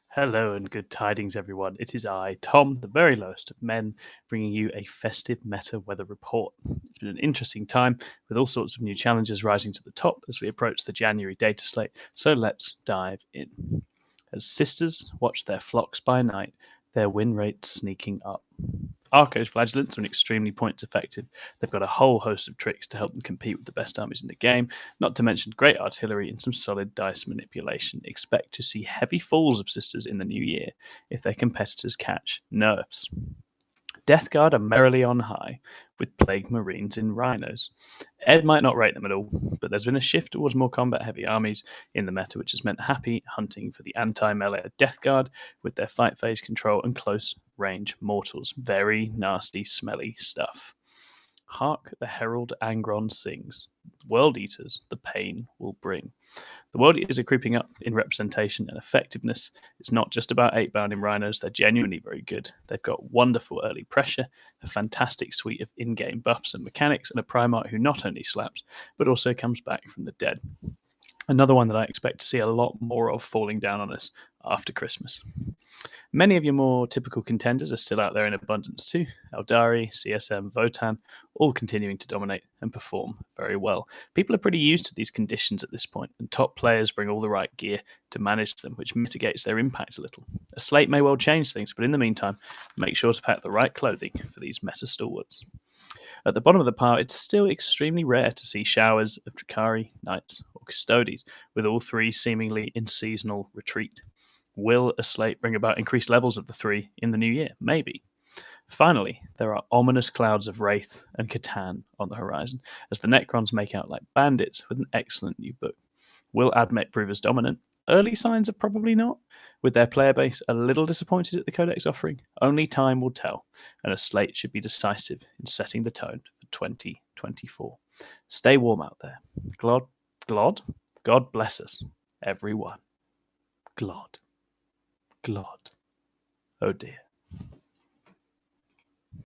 Hello and good tidings, everyone. It is I, Tom, the very lowest of men, bringing you a festive meta weather report. It's been an interesting time with all sorts of new challenges rising to the top as we approach the January data slate, so let's dive in. As sisters watch their flocks by night, their win rate sneaking up. Arco's flagellants are extremely points effective. They've got a whole host of tricks to help them compete with the best armies in the game, not to mention great artillery and some solid dice manipulation. Expect to see heavy falls of sisters in the new year if their competitors catch nerfs. Death Guard are merrily on high, with Plague Marines in Rhinos. Ed might not rate them at all, but there's been a shift towards more combat-heavy armies in the meta, which has meant happy hunting for the anti-melee Death Guard with their fight phase control and close-range mortals. Very nasty, smelly stuff. Hark the Herald Angron sings. World Eaters, the pain will bring. The World Eaters are creeping up in representation and effectiveness. It's not just about 8-bound in Rhinos, they're genuinely very good. They've got wonderful early pressure, a fantastic suite of in-game buffs and mechanics, and a Primarch who not only slaps, but also comes back from the dead. Another one that I expect to see a lot more of falling down on us after Christmas. Many of your more typical contenders are still out there in abundance too. Eldari, CSM, Votan, all continuing to dominate and perform very well. People are pretty used to these conditions at this point, and top players bring all the right gear to manage them, which mitigates their impact a little. A slate may well change things, but in the meantime, make sure to pack the right clothing for these meta stalwarts. At the bottom of the pile, it's still extremely rare to see showers of Drakari, Knights, or Custodes, with all three seemingly in seasonal retreat. Will a slate bring about increased levels of the three in the new year? Maybe. Finally, there are ominous clouds of Wraith and Catan on the horizon, as the Necrons make out like bandits with an excellent new book. Will Admech prove as dominant? Early signs are probably not, with their player base a little disappointed at the Codex offering. Only time will tell, and a slate should be decisive in setting the tone for 2024. Stay warm out there. God bless us, everyone. Glod. Oh dear.